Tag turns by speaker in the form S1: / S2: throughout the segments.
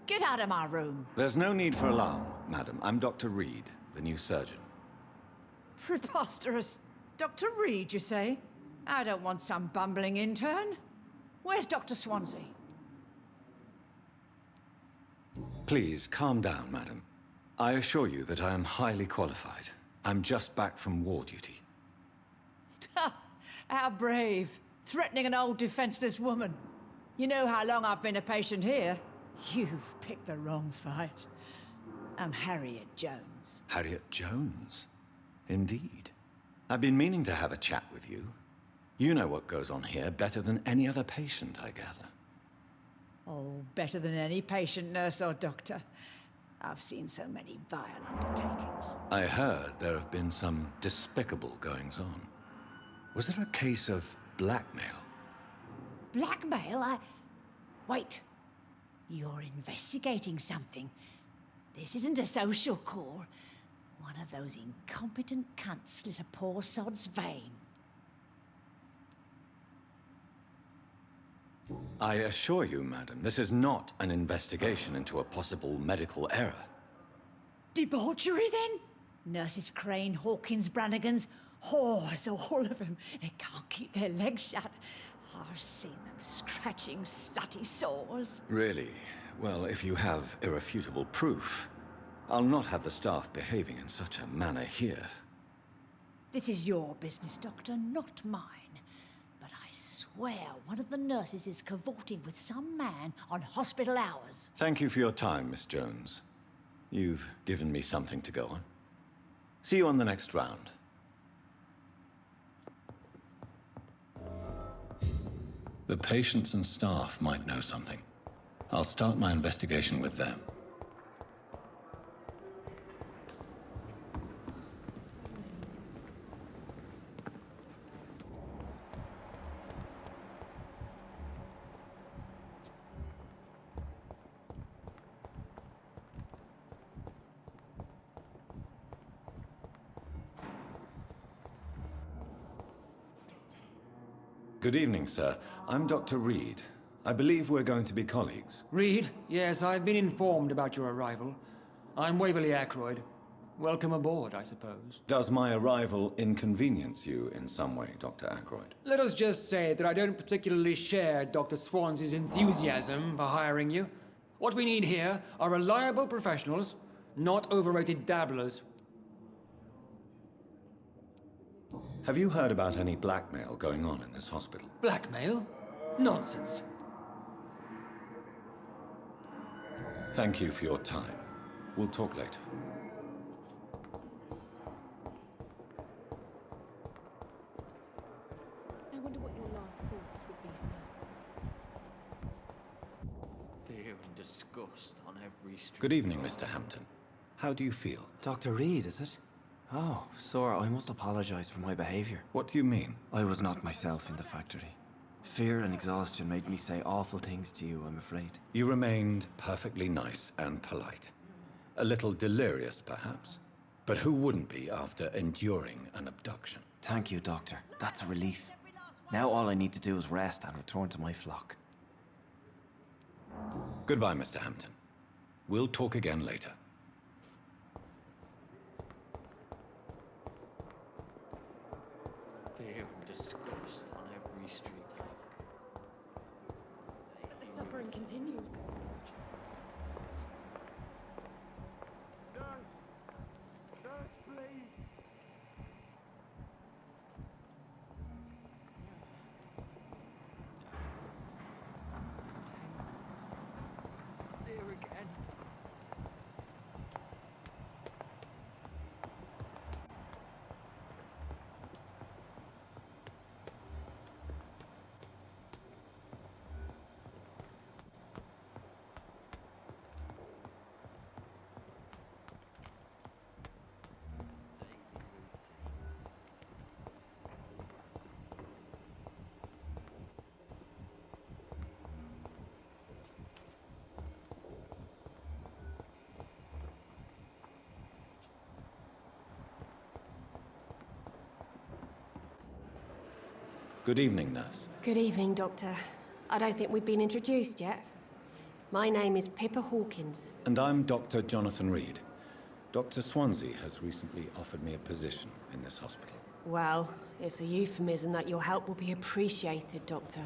S1: Get out of my room.
S2: There's no need for alarm, madam. I'm Dr. Reed, the new surgeon.
S1: Preposterous. Dr. Reed, you say? I don't want some bumbling intern. Where's Dr. Swansea?
S2: Please, calm down, madam. I assure you that I am highly qualified. I'm just back from war duty.
S1: How brave. Threatening an old defenseless woman. You know how long I've been a patient here? You've picked the wrong fight. I'm Harriet Jones.
S2: Harriet Jones? Indeed. I've been meaning to have a chat with you. You know what goes on here better than any other patient, I gather.
S1: Oh, better than any patient, nurse or doctor. I've seen so many vile undertakings.
S2: I heard there have been some despicable goings-on. Was there a case of blackmail?
S1: Blackmail? Wait. You're investigating something. This isn't a social call. One of those incompetent cunts slit a poor sod's vein.
S2: I assure you, madam, this is not an investigation into a possible medical error.
S1: Debauchery, then? Nurses Crane, Hawkins, Brannigans, whores, all of them. They can't keep their legs shut. I've seen them scratching slutty sores.
S2: Really? Well, if you have irrefutable proof, I'll not have the staff behaving in such a manner here.
S1: This is your business, Doctor, not mine. But I swear one of the nurses is cavorting with some man on hospital hours.
S2: Thank you for your time, Miss Jones. You've given me something to go on. See you on the next round. The patients and staff might know something. I'll start my investigation with them. Good evening, sir. I'm Dr. Reed. I believe we're going to be colleagues.
S3: Reed? Yes, I've been informed about your arrival. I'm Waverly Ackroyd. Welcome aboard, I suppose.
S2: Does my arrival inconvenience you in some way, Dr. Ackroyd?
S3: Let us just say that I don't particularly share Dr. Swansea's enthusiasm for hiring you. What we need here are reliable professionals, not overrated dabblers.
S2: Have you heard about any blackmail going on in this hospital?
S3: Blackmail? Nonsense.
S2: Thank you for your time. We'll talk later.
S4: I wonder what your last thoughts would be, sir.
S5: Fear and disgust on every street.
S2: Good evening, Mr. Hampton. How do you feel?
S6: Dr. Reed, is it? Oh, sir, I must apologize for my behavior.
S2: What do you mean?
S6: I was not myself in the factory. Fear and exhaustion made me say awful things to you, I'm afraid.
S2: You remained perfectly nice and polite. A little delirious, perhaps. But who wouldn't be after enduring an abduction?
S6: Thank you, Doctor. That's a relief. Now all I need to do is rest and return to my flock.
S2: Goodbye, Mr. Hampton. We'll talk again later.
S5: Fear and disgust on every street.
S4: But the suffering continues.
S5: Here again.
S2: Good evening, nurse.
S7: Good evening, Doctor. I don't think we've been introduced yet. My name is Pippa Hawkins.
S2: And I'm Dr. Jonathan Reed. Dr. Swansea has recently offered me a position in this hospital.
S7: Well, it's a euphemism that your help will be appreciated, Doctor.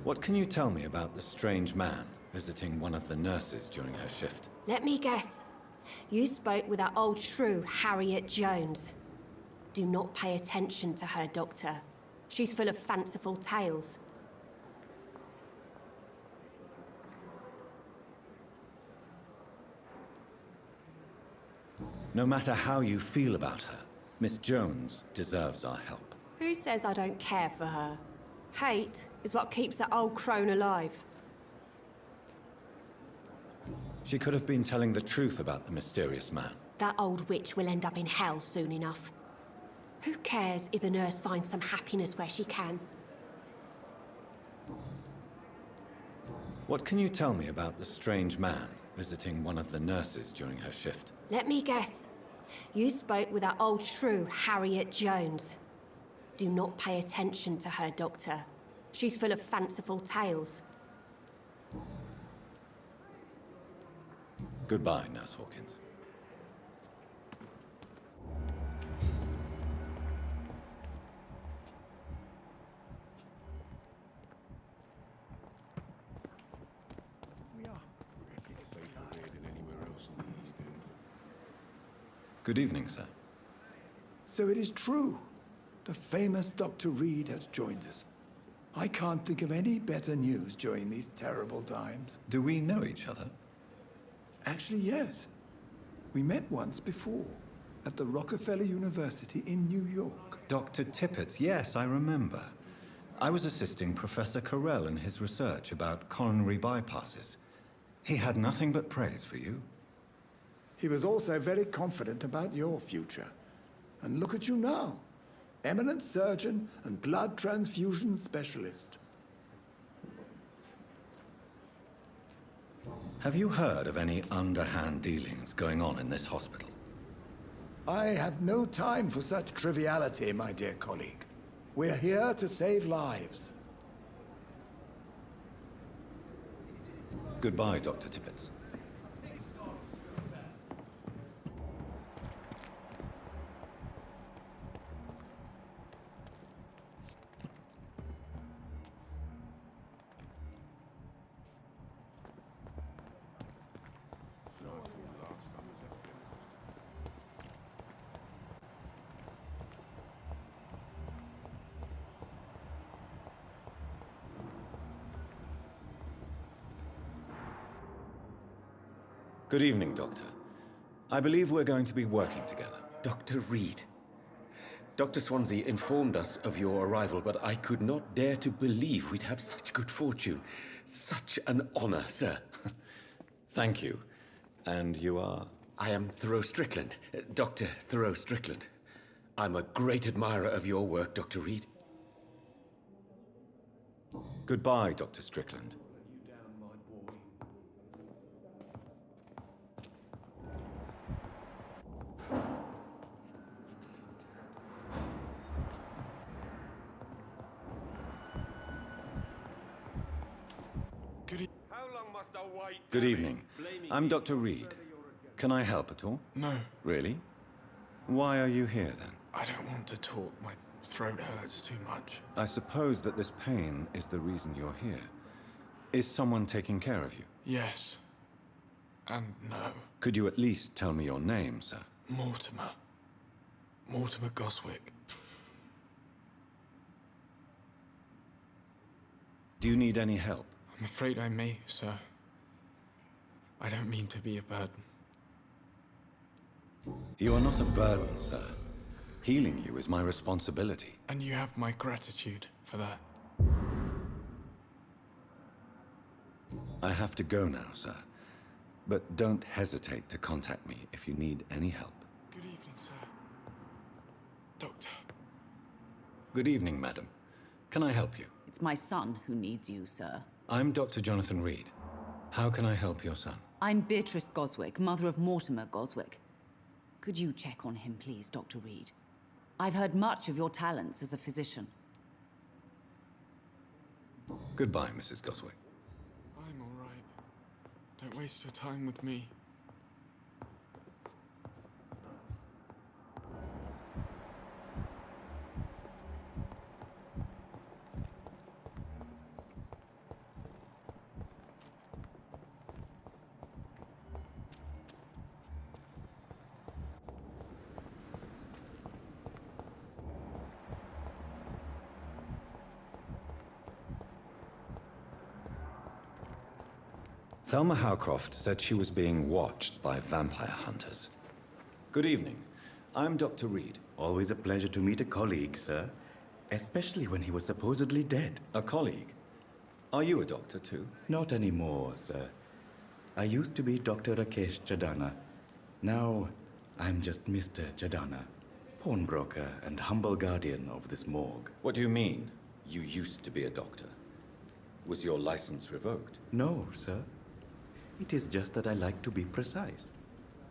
S2: What can you tell me about the strange man visiting one of the nurses during her shift?
S7: Let me guess. You spoke with that old shrew, Harriet Jones. Do not pay attention to her, Doctor. She's full of fanciful tales.
S2: No matter how you feel about her, Miss Jones deserves our help.
S7: Who says I don't care for her? Hate is what keeps that old crone alive.
S2: She could have been telling the truth about the mysterious man.
S7: That old witch will end up in hell soon enough. Who cares if a nurse finds some happiness where she can?
S2: What can you tell me about the strange man visiting one of the nurses during her shift?
S7: Let me guess. You spoke with that old shrew, Harriet Jones. Do not pay attention to her, Doctor. She's full of fanciful tales.
S2: Goodbye, Nurse Hawkins. Good evening, sir.
S8: So it is true. The famous Dr. Reed has joined us. I can't think of any better news during these terrible times.
S2: Do we know each other?
S8: Actually, yes. We met once before, at the Rockefeller University in New York.
S2: Dr. Tippett, yes, I remember. I was assisting Professor Carell in his research about coronary bypasses. He had nothing but praise for you.
S8: He was also very confident about your future. And look at you now. Eminent surgeon and blood transfusion specialist.
S2: Have you heard of any underhand dealings going on in this hospital?
S8: I have no time for such triviality, my dear colleague. We're here to save lives.
S2: Goodbye, Dr. Tippett. Good evening, Doctor. I believe we're going to be working together.
S9: Dr. Reed. Dr. Swansea informed us of your arrival, but I could not dare to believe we'd have such good fortune. Such an honor, sir.
S2: Thank you. And you are?
S9: I am Thoreau Strickland, Dr. Thoreau Strickland. I'm a great admirer of your work, Dr. Reed.
S2: Goodbye, Dr. Strickland. Good evening. I'm Dr. Reed. Can I help at all?
S10: No.
S2: Really? Why are you here, then?
S10: I don't want to talk. My throat hurts too much.
S2: I suppose that this pain is the reason you're here. Is someone taking care of you?
S10: Yes. And no.
S2: Could you at least tell me your name, sir?
S10: Mortimer. Mortimer Goswick.
S2: Do you need any help?
S10: I'm afraid I may, sir. I don't mean to be a burden.
S2: You are not a burden, sir. Healing you is my responsibility.
S10: And you have my gratitude for that.
S2: I have to go now, sir. But don't hesitate to contact me if you need any help.
S10: Good evening, sir. Doctor.
S2: Good evening, madam. Can I help you?
S11: It's my son who needs you, sir.
S2: I'm Dr. Jonathan Reed. How can I help your son?
S11: I'm Beatrice Goswick, mother of Mortimer Goswick. Could you check on him, please, Dr. Reed? I've heard much of your talents as a physician.
S2: Goodbye, Mrs. Goswick.
S10: Don't waste your time with me.
S2: Thelma Howcroft said she was being watched by vampire hunters. Good evening. I'm Dr. Reed.
S12: Always a pleasure to meet a colleague, sir. Especially when he was supposedly dead.
S2: A colleague? Are you a doctor too?
S12: Not anymore, sir. I used to be Dr. Rakesh Chadana. Now, I'm just Mr. Chadana, pawnbroker and humble guardian of this morgue.
S2: What do you mean, you used to be a doctor? Was your license revoked?
S12: No, sir. It is just that I like to be precise.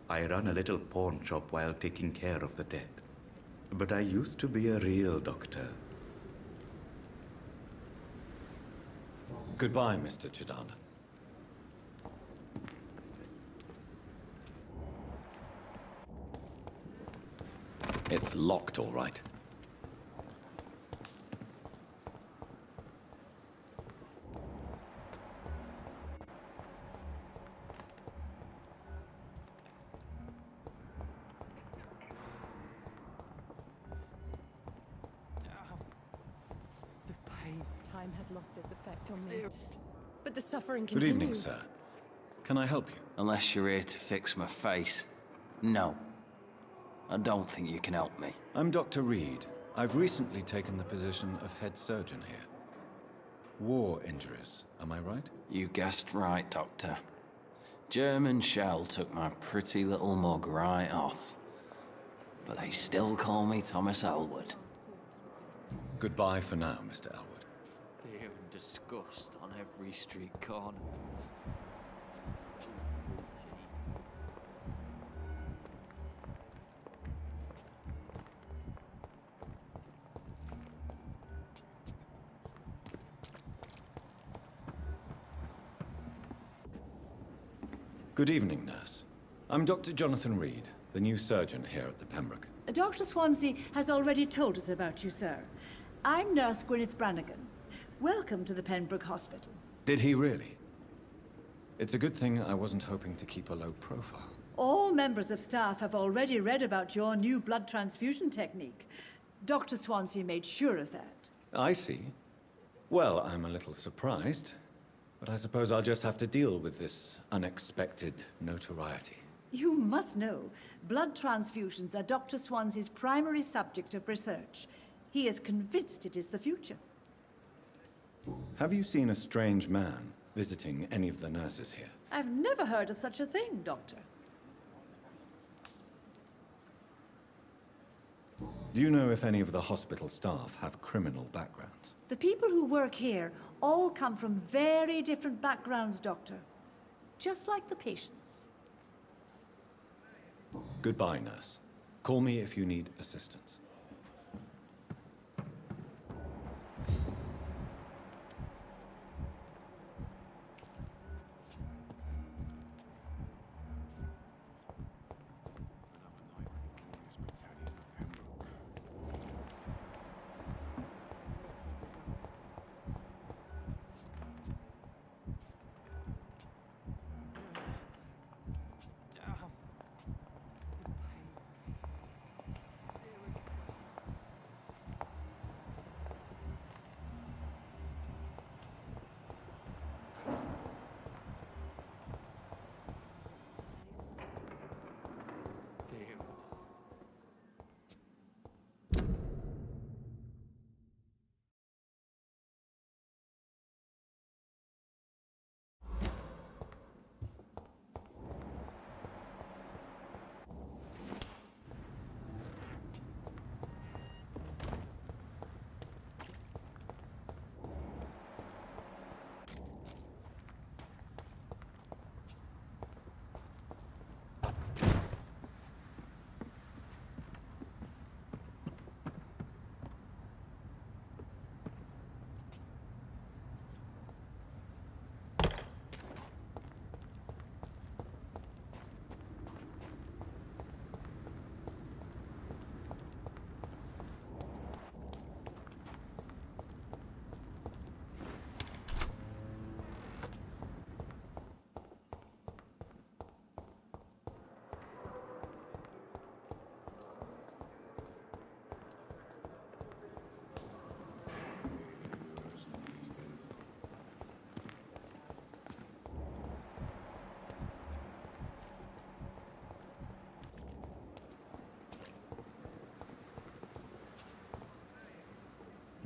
S12: I run a little pawn shop while taking care of the dead. But I used to be a real doctor.
S2: Goodbye, Mr. Chidana. It's locked, all right.
S4: Time has lost its effect on me. But the suffering
S2: Good
S4: continues.
S2: evening, sir. Can I help you?
S5: Unless you're here to fix my face. No. I don't think you can help me.
S2: I'm Dr. Reed. I've recently taken the position of head surgeon here. War injuries, am I right?
S5: You guessed right, Doctor. German shell took my pretty little mug right off. But they still call me Thomas Elwood.
S2: Goodbye for now, Mr. Elwood.
S5: Fear and disgust on every street corner.
S2: Good evening, nurse. I'm Dr. Jonathan Reed, the new surgeon here at the Pembroke.
S1: Dr. Swansea has already told us about you, sir. I'm Nurse Gwyneth Brannigan. Welcome to the Pembroke Hospital.
S2: Did he really? It's a good thing I wasn't hoping to keep a low profile.
S1: All members of staff have already read about your new blood transfusion technique. Dr. Swansea made sure of that.
S2: I see. Well, I'm a little surprised, but I suppose I'll just have to deal with this unexpected notoriety.
S1: You must know, blood transfusions are Dr. Swansea's primary subject of research. He is convinced it is the future.
S2: Have you seen a strange man visiting any of the nurses here?
S1: I've never heard of such a thing, Doctor.
S2: Do you know if any of the hospital staff have criminal backgrounds?
S1: The people who work here all come from very different backgrounds, Doctor. Just like the patients.
S2: Goodbye, nurse. Call me if you need assistance.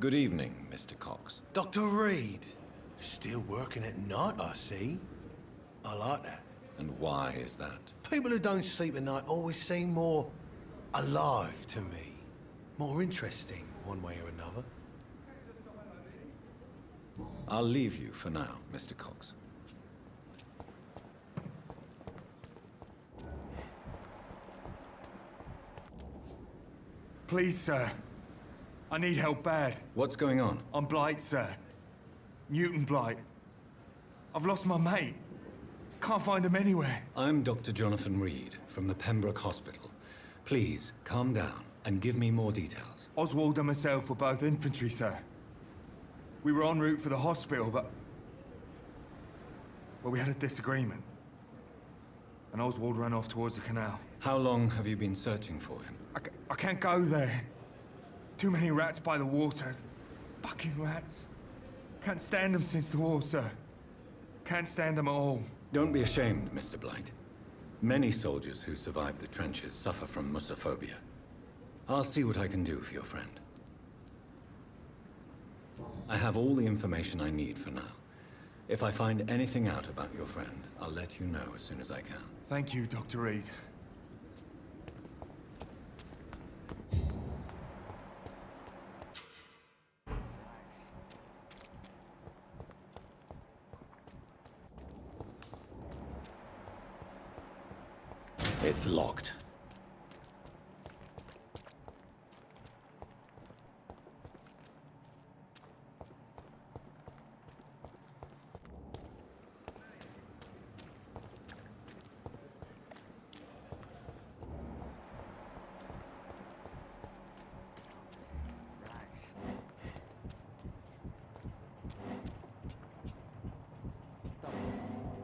S2: Good evening, Mr. Cox.
S13: Dr. Reed. Still working at night, I see. I like that.
S2: And why is that?
S13: People who don't sleep at night always seem more alive to me. More interesting, one way or another.
S2: I'll leave you for now, Mr. Cox.
S14: Please, sir. I need help bad.
S2: What's going on?
S14: I'm Blight, sir. Newton Blight. I've lost my mate. Can't find him anywhere.
S2: I'm Dr. Jonathan Reed from the Pembroke Hospital. Please, calm down and give me more details.
S14: Oswald and myself were both infantry, sir. We were en route for the hospital, but... well, we had a disagreement. And Oswald ran off towards the canal.
S2: How long have you been searching for him?
S14: I can't go there. Too many rats by the water. Fucking rats. Can't stand them since the war, sir. Can't stand them at all.
S2: Don't be ashamed, Mr. Blight. Many soldiers who survived the trenches suffer from musophobia. I'll see what I can do for your friend. I have all the information I need for now. If I find anything out about your friend, I'll let you know as soon as I can.
S14: Thank you, Dr. Reed.
S12: It's locked.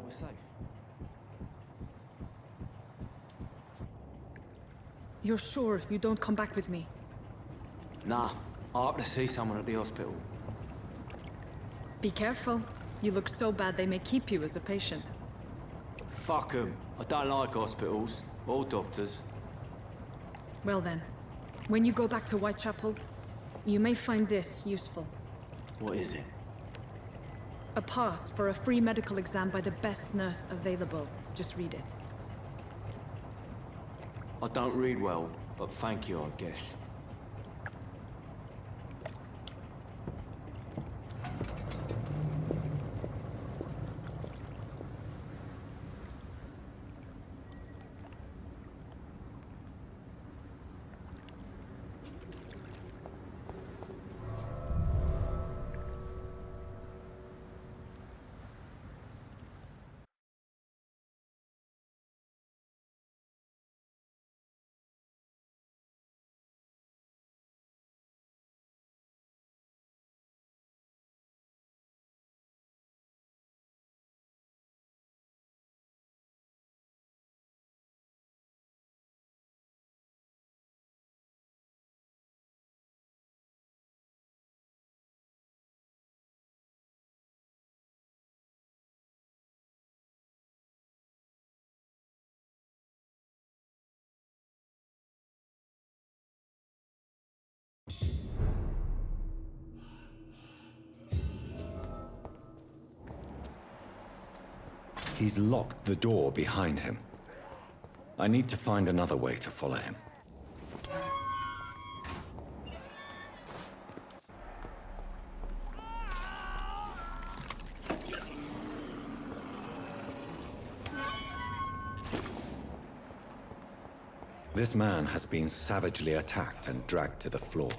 S6: We're safe.
S4: You're sure you don't come back with me?
S6: Nah, I have to see someone at the hospital.
S4: Be careful. You look so bad they may keep you as a patient.
S6: Fuck 'em. I don't like hospitals or doctors.
S4: Well then, when you go back to Whitechapel, you may find this useful.
S6: What is it?
S4: A pass for a free medical exam by the best nurse available. Just read it.
S6: I don't read well, but thank you, I guess.
S2: He's locked the door behind him. I need to find another way to follow him. This man has been savagely attacked and dragged to the floor.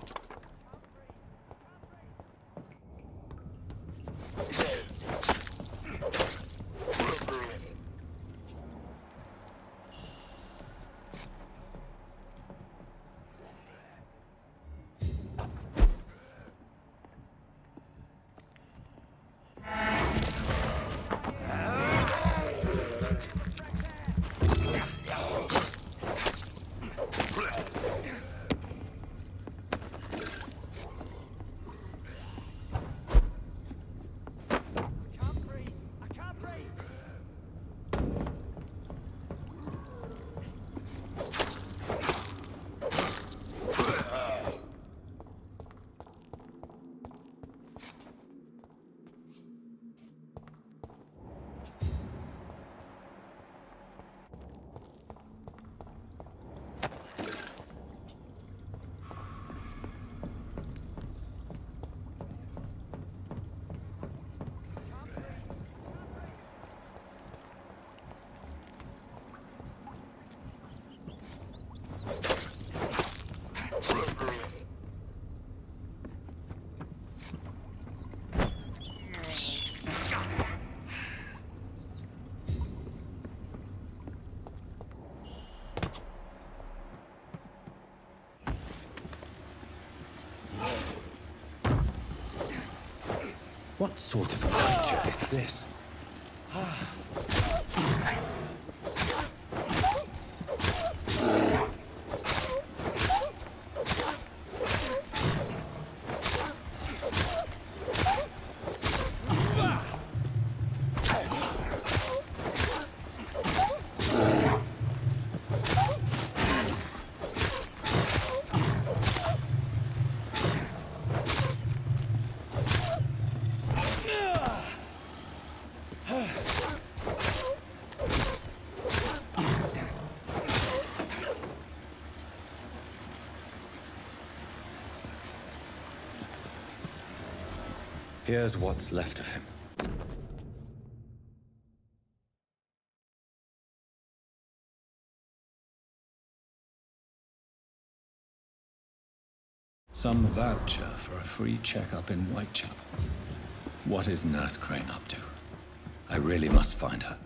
S2: What sort of creature is this? Here's what's left of him. Some voucher for a free checkup in Whitechapel. What is Nurse Crane up to? I really must find her.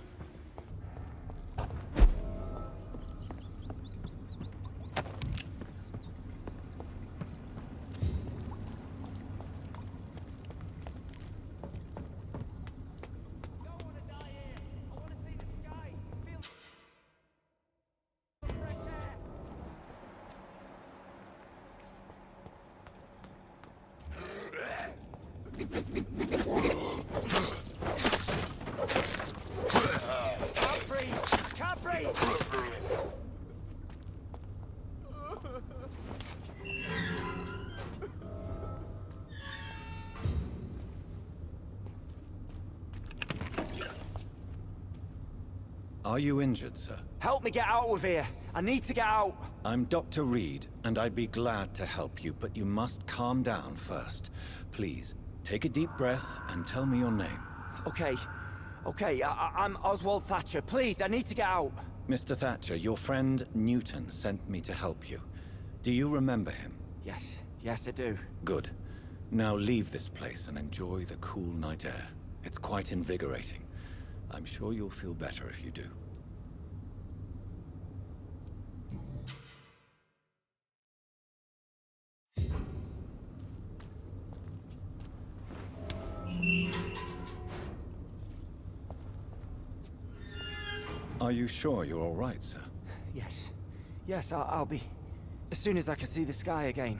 S2: Are you injured, sir?
S6: Help me get out of here. I need to get out.
S2: I'm Dr. Reed, and I'd be glad to help you, but you must calm down first. Please, take a deep breath and tell me your name.
S6: Okay. I'm Oswald Thatcher. Please, I need to get out.
S2: Mr. Thatcher, your friend Newton sent me to help you. Do you remember him?
S6: Yes, I do.
S2: Good. Now leave this place and enjoy the cool night air. It's quite invigorating. I'm sure you'll feel better if you do. Are you sure you're all right, sir?
S6: Yes, I'll be... as soon as I can see the sky again.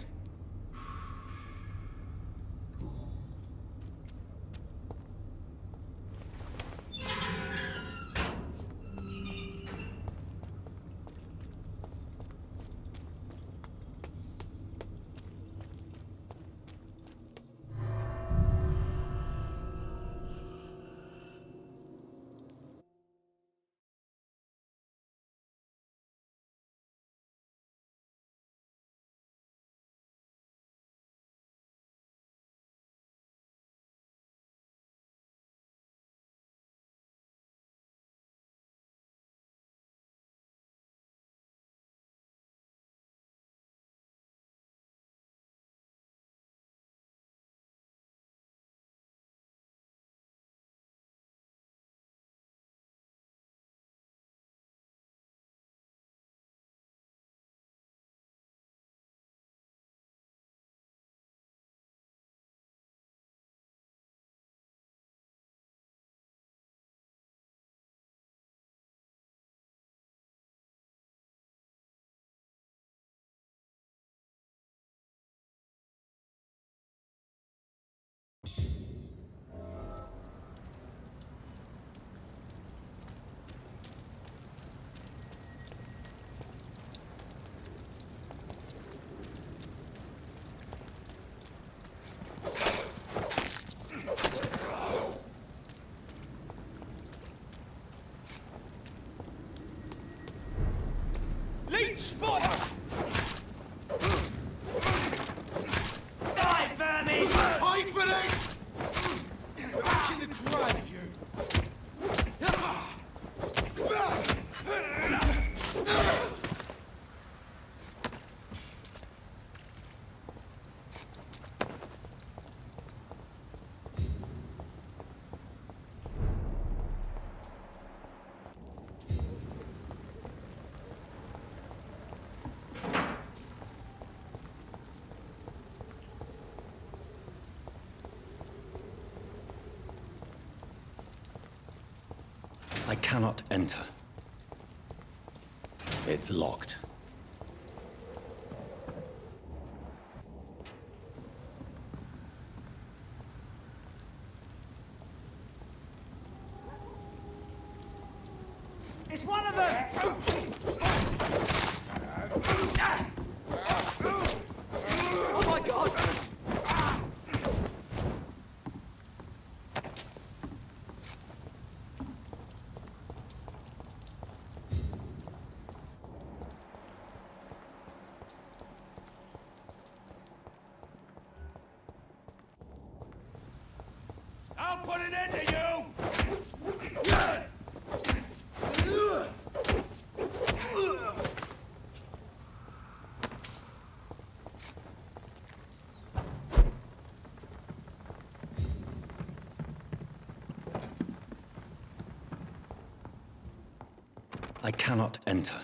S15: Leech spotter! Die, vermin! Hide for it! Back in the crowd, you!
S2: I cannot enter. It's locked.
S15: It's one of them! Oh my god! I'll put an end to you!
S2: I cannot enter.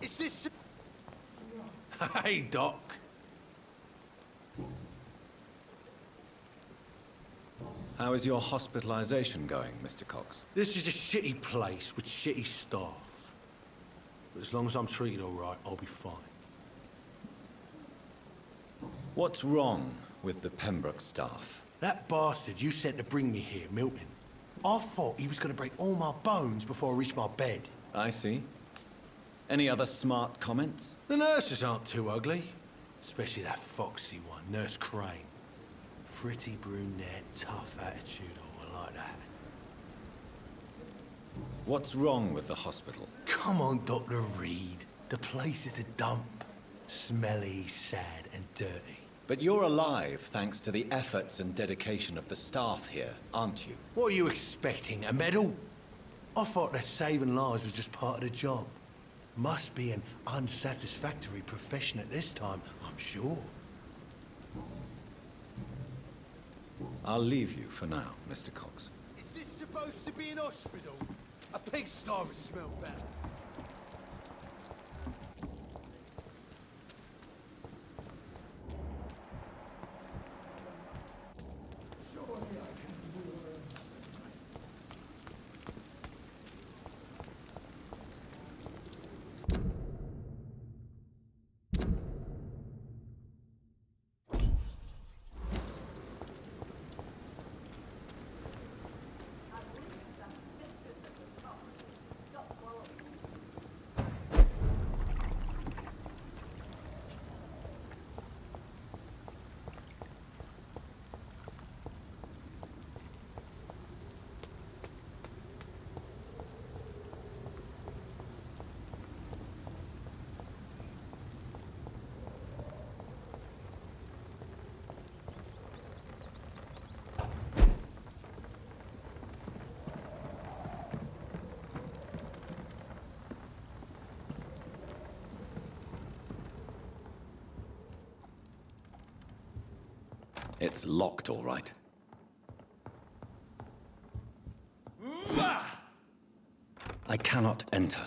S13: Is this... Hey, Doc.
S2: How is your hospitalization going, Mr. Cox?
S13: This is a shitty place with shitty staff. But as long as I'm treated all right, I'll be fine.
S2: What's wrong with the Pembroke staff?
S13: That bastard you sent to bring me here, Milton, I thought he was going to break all my bones before I reached my bed.
S2: I see. Any other smart comments?
S13: The nurses aren't too ugly. Especially that foxy one, Nurse Crane. Pretty brunette, tough attitude, all like that.
S2: What's wrong with the hospital?
S13: Come on, Dr. Reed. The place is a dump. Smelly, sad, and dirty.
S2: But you're alive thanks to the efforts and dedication of the staff here, aren't you?
S13: What are you expecting, a medal? I thought that saving lives was just part of the job. Must be an unsatisfactory profession at this time, I'm sure.
S2: I'll leave you for now, Mr. Cox.
S13: Is this supposed to be an hospital? A pigsty would smell better.
S9: It's locked, all right.
S2: I cannot enter.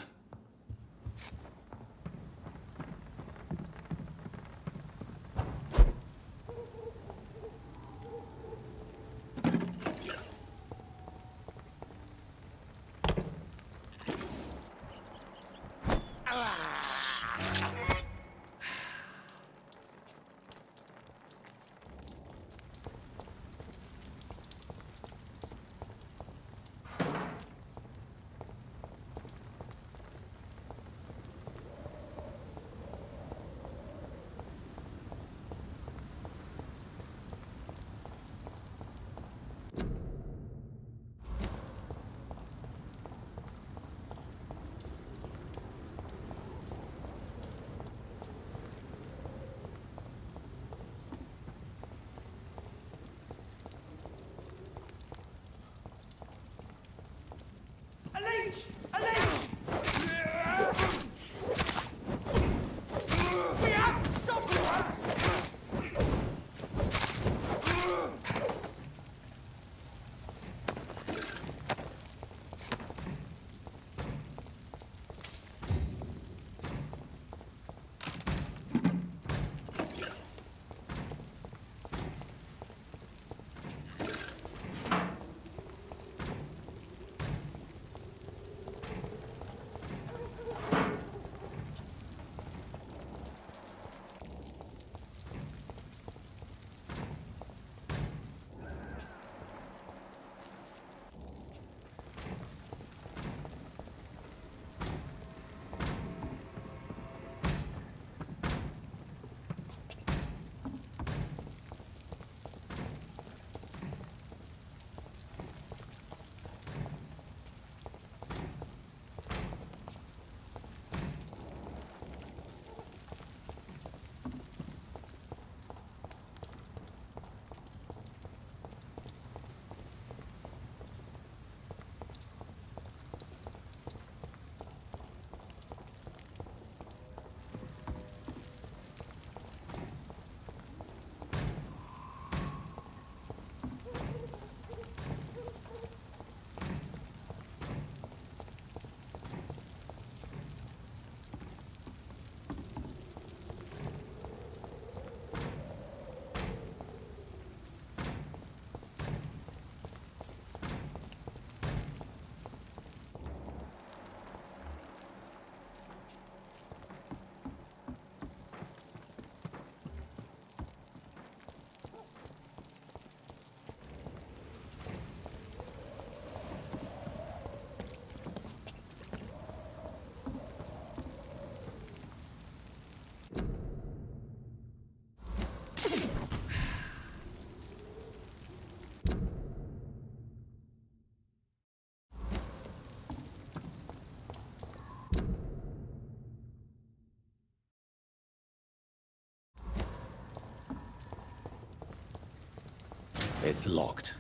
S2: It's locked.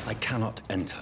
S2: I cannot enter.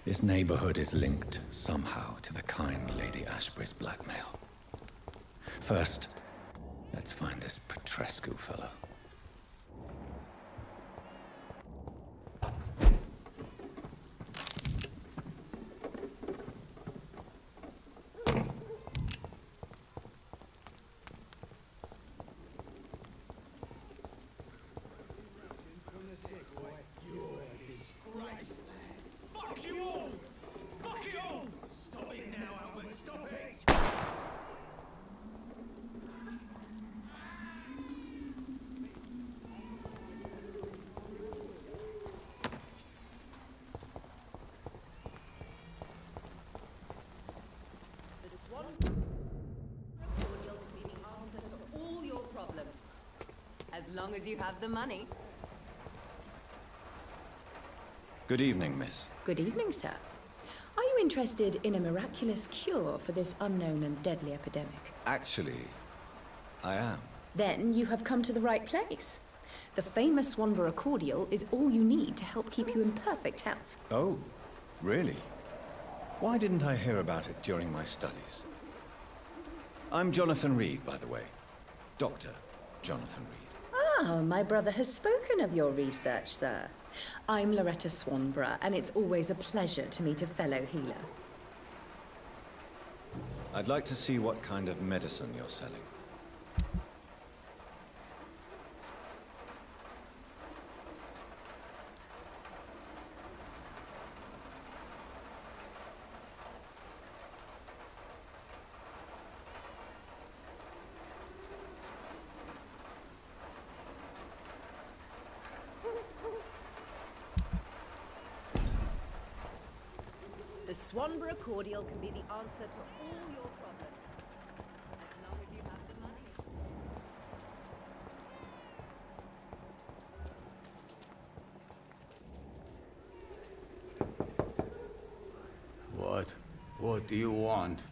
S2: This neighborhood is linked somehow to the kind Lady Ashbury's blackmail. First, let's find this Petrescu fellow.
S16: As long as you have the money.
S2: Good evening, miss.
S17: Good evening, sir. Are you interested in a miraculous cure for this unknown and deadly epidemic?
S2: Actually, I am.
S17: Then you have come to the right place. The famous Swanborough cordial is all you need to help keep you in perfect health.
S2: Oh, really? Why didn't I hear about it during my studies? I'm Jonathan Reed, by the way. Dr. Jonathan Reed.
S17: Ah, my brother has spoken of your research, sir. I'm Loretta Swanborough, and it's always a pleasure to meet a fellow healer.
S2: I'd like to see what kind of medicine you're selling.
S16: The Swanborough cordial can be the answer to all your problems. As long as you have the money.
S18: What do you want?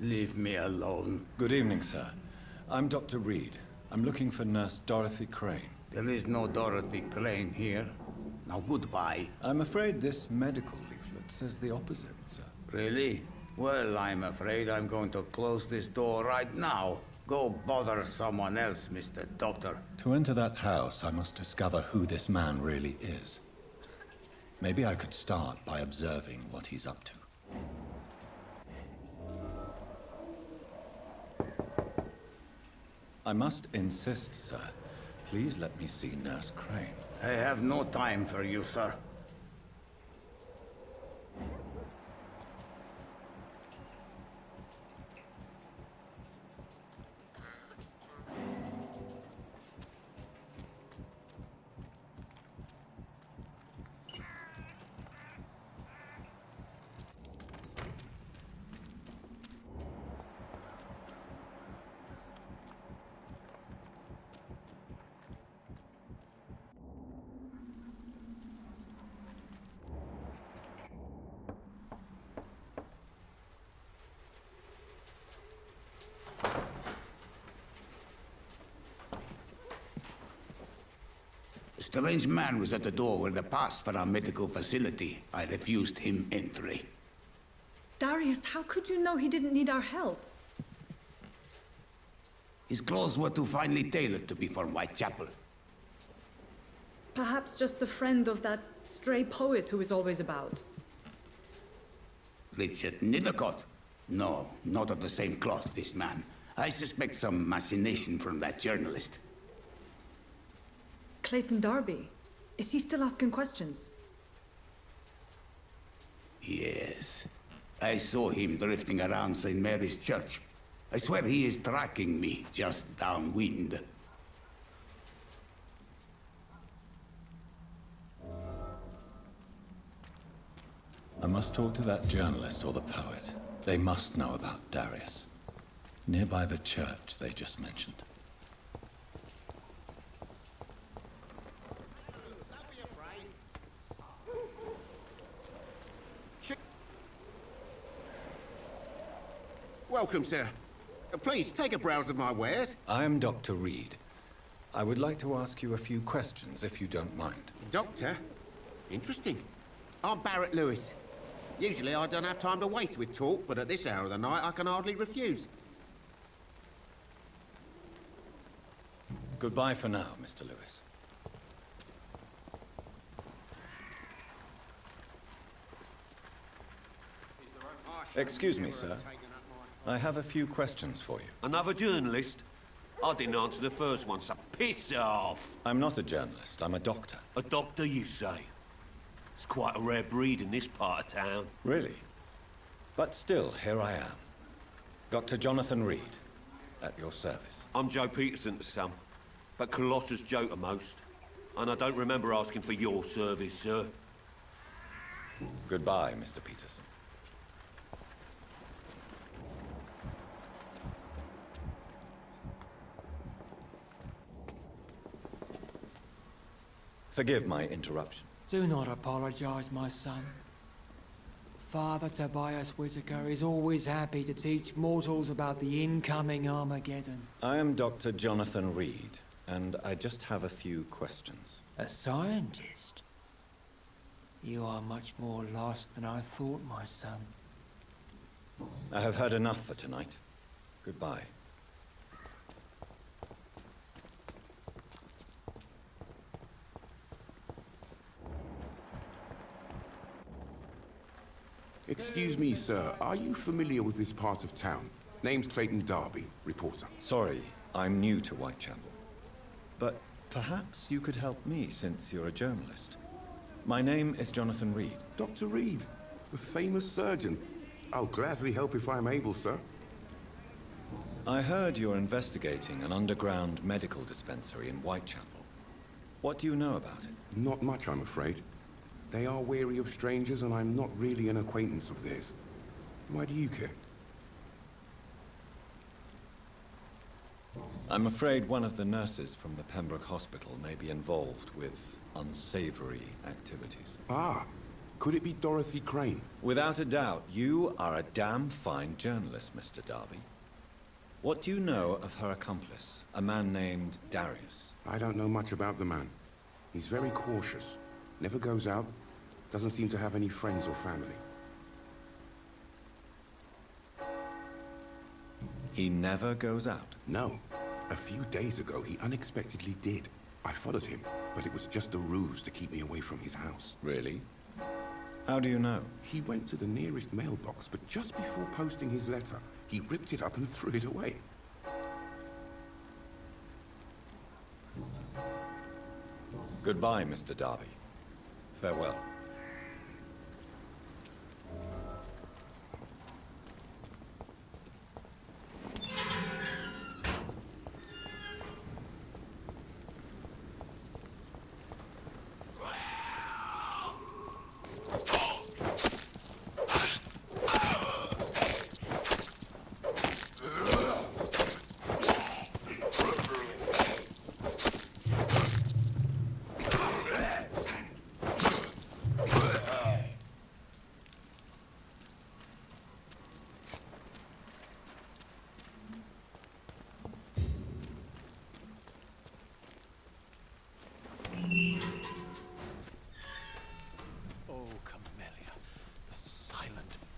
S18: Leave me alone.
S2: Good evening, sir. I'm Dr. Reed. I'm looking for Nurse Dorothy Crane.
S18: There is no Dorothy Crane here. Now goodbye.
S2: I'm afraid this medical leaflet says the opposite, sir.
S18: Really? Well, I'm afraid I'm going to close this door right now. Go bother someone else, Mr. Doctor.
S2: To enter that house, I must discover who this man really is. Maybe I could start by observing what he's up to. I must insist, sir. Please let me see Nurse Crane.
S18: I have no time for you, sir. A strange man was at the door with a pass for our medical facility. I refused him entry.
S4: Darius, how could you know he didn't need our help?
S18: His clothes were too finely tailored to be for Whitechapel.
S4: Perhaps just a friend of that stray poet who is always about.
S18: Richard Nithercott? No, not of the same cloth, this man. I suspect some machination from that journalist.
S4: Clayton Darby. Is he still asking questions?
S18: Yes. I saw him drifting around St. Mary's Church. I swear he is tracking me just downwind.
S2: I must talk to that journalist or the poet. They must know about Darius. Nearby the church they just mentioned.
S15: Welcome, sir. Please, take a browse of my wares.
S2: I am Dr. Reed. I would like to ask you a few questions, if you don't mind.
S15: Doctor? Interesting. I'm Barrett Lewis.
S19: Usually I don't have time to waste with talk, but at this hour of the night I can hardly refuse.
S2: Goodbye for now, Mr. Lewis. Excuse me, sir. I have a few questions for you.
S20: Another journalist? I didn't answer the first one, so piss off!
S2: I'm not a journalist, I'm a doctor.
S20: A doctor, you say? It's quite a rare breed in this part of town.
S2: Really? But still, here I am. Dr. Jonathan Reed, at your service.
S20: I'm Joe Peterson to some, but Colossus Joe to most. And I don't remember asking for your service, sir.
S2: Goodbye, Mr. Peterson. Forgive my interruption.
S3: Do not apologize, my son. Father Tobias Whitaker is always happy to teach mortals about the incoming Armageddon.
S2: I am Dr. Jonathan Reed, and I just have a few questions.
S3: A scientist? You are much more lost than I thought, my son.
S2: I have heard enough for tonight. Goodbye.
S21: Excuse me, sir. Are you familiar with this part of town? Name's Clayton Darby, reporter.
S2: Sorry, I'm new to Whitechapel. But perhaps you could help me, since you're a journalist. My name is Jonathan Reed.
S21: Dr. Reed, the famous surgeon. I'll gladly help if I'm able, sir.
S2: I heard you're investigating an underground medical dispensary in Whitechapel. What do you know about it?
S21: Not much, I'm afraid. They are wary of strangers, and I'm not really an acquaintance of theirs. Why do you care?
S2: I'm afraid one of the nurses from the Pembroke Hospital may be involved with unsavory activities.
S21: Ah, could it be Dorothy Crane?
S2: Without a doubt, you are a damn fine journalist, Mr. Darby. What do you know of her accomplice, a man named Darius?
S21: I don't know much about the man. He's very cautious. Never goes out. Doesn't seem to have any friends or family.
S2: He never goes out?
S21: No. A few days ago, he unexpectedly did. I followed him, but it was just a ruse to keep me away from his house.
S2: Really? How do you know?
S21: He went to the nearest mailbox, but just before posting his letter, he ripped it up and threw it away.
S2: Goodbye, Mr. Darby. Farewell.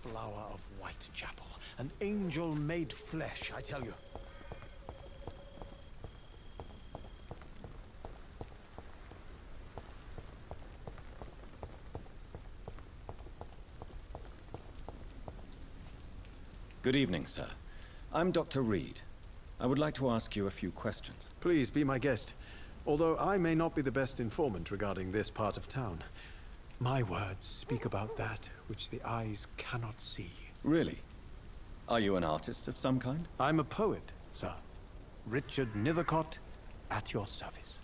S13: Flower of Whitechapel. An angel made flesh, I tell you.
S2: Good evening, sir. I'm Dr. Reed. I would like to ask you a few questions.
S22: Please be my guest. Although I may not be the best informant regarding this part of town. My words speak about that which the eyes cannot see.
S2: Really? Are you an artist of some kind?
S22: I'm a poet, sir. Richard Nethercott, at your service.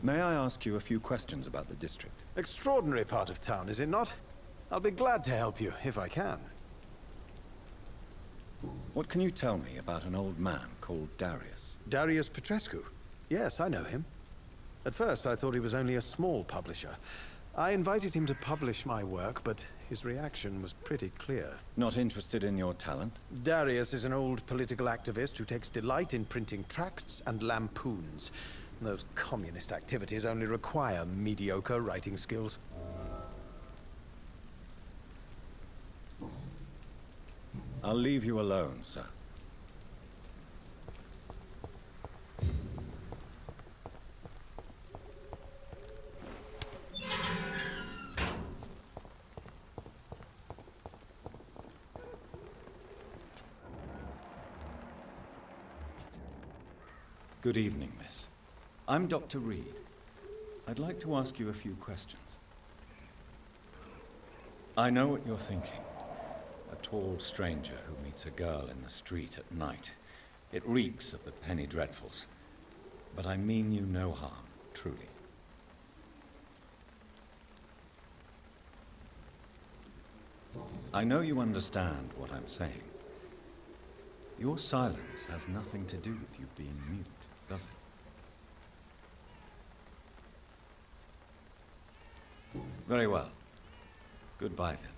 S2: May I ask you a few questions about the district?
S22: Extraordinary part of town, is it not? I'll be glad to help you, if I can.
S2: What can you tell me about an old man called Darius?
S22: Darius Petrescu? Yes, I know him. At first, I thought he was only a small publisher. I invited him to publish my work, but his reaction was pretty clear.
S2: Not interested in your talent?
S22: Darius is an old political activist who takes delight in printing tracts and lampoons. Those communist activities only require mediocre writing skills.
S2: I'll leave you alone, sir. Good evening, miss. I'm Dr. Reed. I'd like to ask you a few questions. I know what you're thinking. A tall stranger who meets a girl in the street at night. It reeks of the penny dreadfuls. But I mean you no harm, truly. I know you understand what I'm saying. Your silence has nothing to do with you being mute, does it? Very well. Goodbye, then.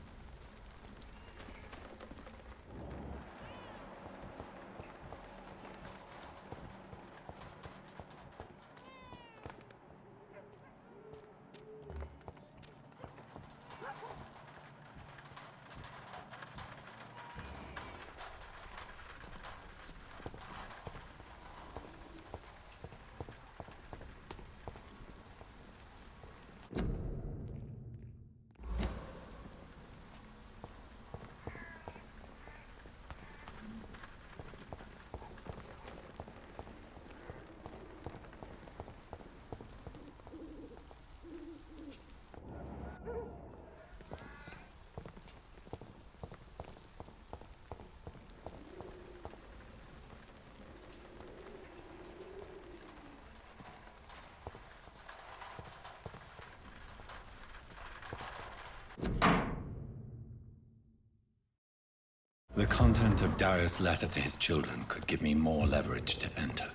S2: The content of Darius' letter to his children could give me more leverage to enter.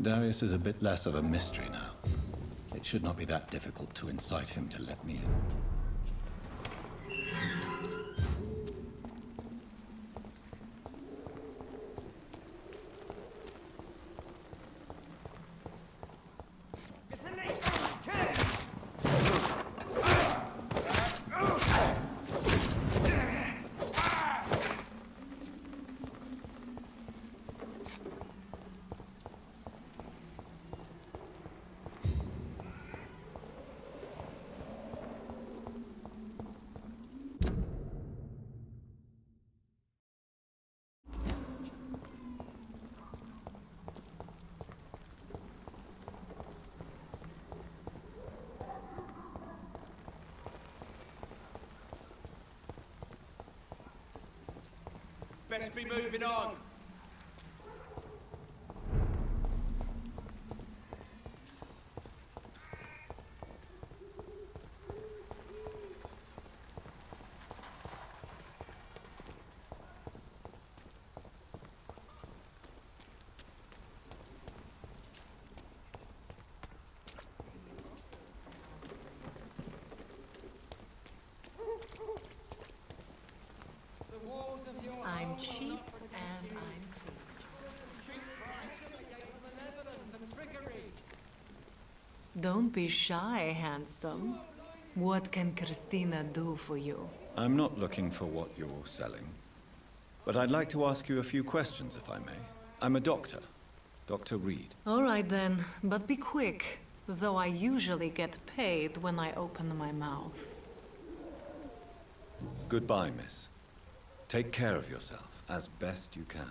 S2: Darius is a bit less of a mystery now. It should not be that difficult to incite him to let me in.
S15: Best be moving on.
S7: I'm cheap and I'm clean. Don't be shy, handsome. What can Christina do for you?
S2: I'm not looking for what you're selling. But I'd like to ask you a few questions, if I may. I'm a doctor. Dr. Reed.
S7: All right then, but be quick, though I usually get paid when I open my mouth.
S2: Goodbye, miss. Take care of yourself, as best you can.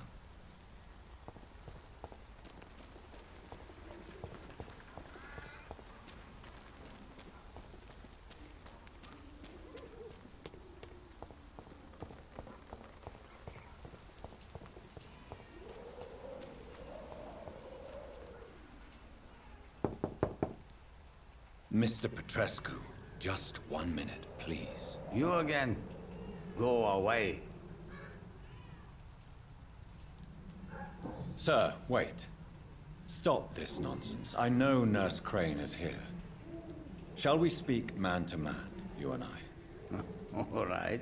S2: Mr. Petrescu, just 1 minute, please.
S18: You again? Go away.
S2: Sir, wait. Stop this nonsense. I know Nurse Crane is here. Shall we speak man to man, you and I?
S18: All right.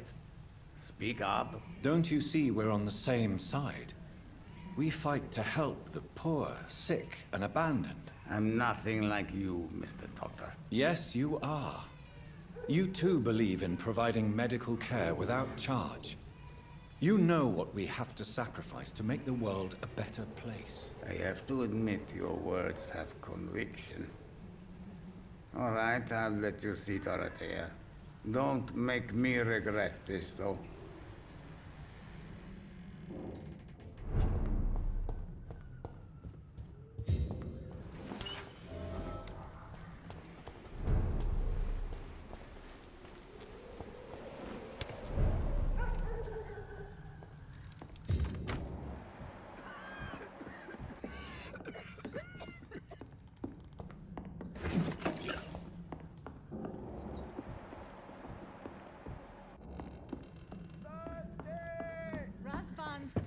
S18: Speak up.
S2: Don't you see we're on the same side? We fight to help the poor, sick, and abandoned.
S18: I'm nothing like you, Mr. Doctor.
S2: Yes, you are. You too believe in providing medical care without charge. You know what we have to sacrifice to make the world a better place.
S18: I have to admit your words have conviction. All right, I'll let you see Dorothea. Don't make me regret this, though.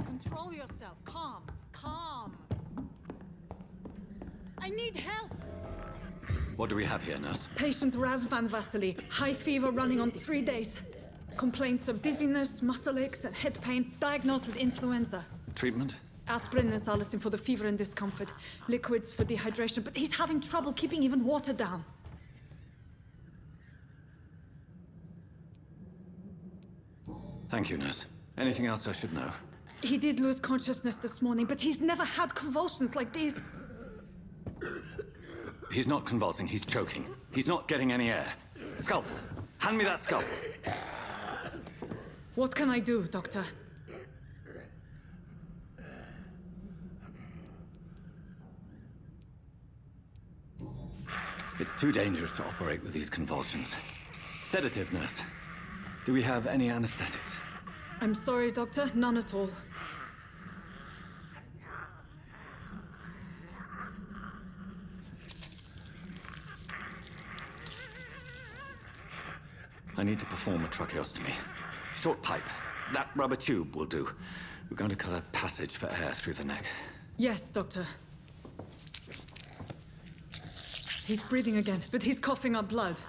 S4: Control yourself. Calm. Calm. I need help.
S2: What do we have here, nurse?
S4: Patient Razvan Vasily. High fever running on 3 days. Complaints of dizziness, muscle aches, and head pain. Diagnosed with influenza.
S2: Treatment?
S4: Aspirin and salicin for the fever and discomfort. Liquids for dehydration, but he's having trouble keeping even water down.
S2: Thank you, nurse. Anything else I should know?
S4: He did lose consciousness this morning, but he's never had convulsions like these.
S2: He's not convulsing, he's choking. He's not getting any air. Scalpel! Hand me that scalpel!
S4: What can I do, Doctor?
S2: It's too dangerous to operate with these convulsions. Sedative, nurse. Do we have any anesthetics?
S4: I'm sorry, Doctor. None at all.
S2: I need to perform a tracheostomy. Short pipe. That rubber tube will do. We're going to cut a passage for air through the neck.
S4: Yes, Doctor. He's breathing again, but he's coughing up blood.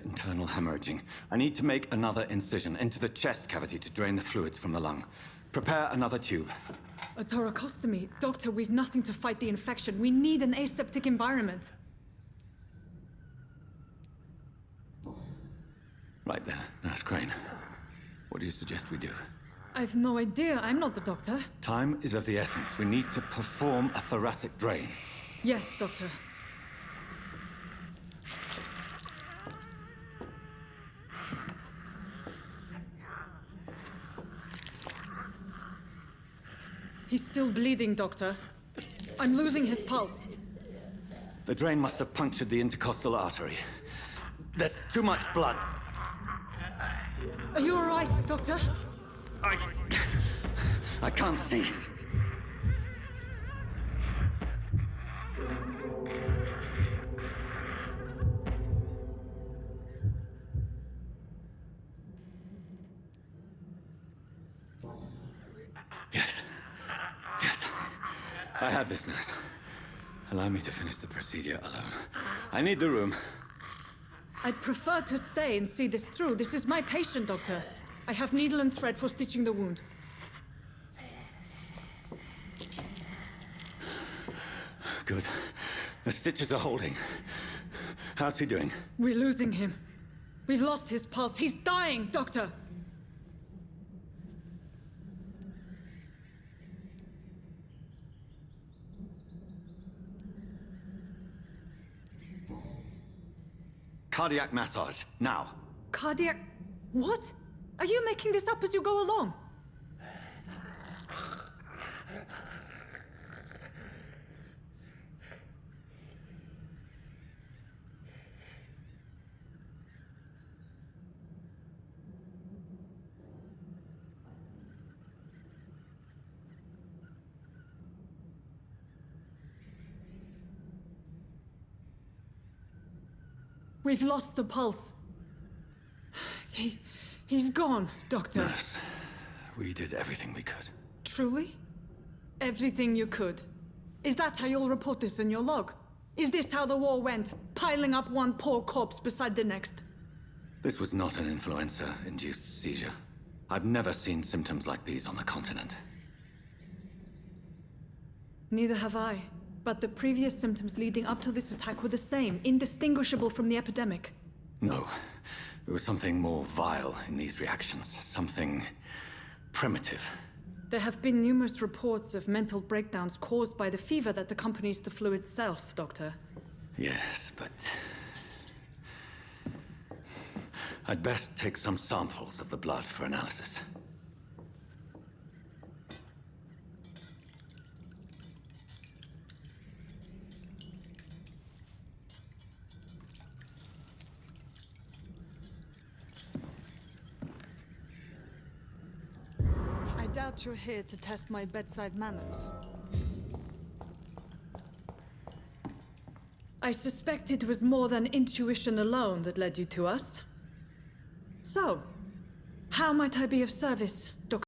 S2: Internal hemorrhaging. I need to make another incision into the chest cavity to drain the fluids from the lung. Prepare another tube.
S4: A thoracostomy? Doctor, we've nothing to fight the infection. We need an aseptic environment.
S2: Right then, Nurse Crane. What do you suggest we do?
S4: I've no idea. I'm not the doctor.
S2: Time is of the essence. We need to perform a thoracic drain.
S4: Yes, Doctor. He's still bleeding, Doctor. I'm losing his pulse.
S2: The drain must have punctured the intercostal artery. There's too much blood.
S4: Are you all right, Doctor?
S2: I can't see. Yes. Yes. I have this, nurse. Allow me to finish the procedure alone. I need the room.
S4: I'd prefer to stay and see this through. This is my patient, Doctor. I have needle and thread for stitching the wound.
S2: Good. The stitches are holding. How's he doing?
S4: We're losing him. We've lost his pulse. He's dying, Doctor!
S2: Cardiac massage, now.
S4: Cardiac... What? Are you making this up as you go along? We've lost the pulse. He's gone, Doctor.
S2: Nurse, we did everything we could.
S4: Truly? Everything you could? Is that how you'll report this in your log? Is this how the war went? Piling up one poor corpse beside the next?
S2: This was not an influenza-induced seizure. I've never seen symptoms like these on the continent.
S4: Neither have I. But the previous symptoms leading up to this attack were the same, indistinguishable from the epidemic.
S2: No. There was something more vile in these reactions. Something primitive.
S4: There have been numerous reports of mental breakdowns caused by the fever that accompanies the flu itself, Doctor.
S2: Yes, but... I'd best take some samples of the blood for analysis.
S4: I doubt you're here to test my bedside manners. I suspect it was more than intuition alone that led you to us. So, how might I be of service?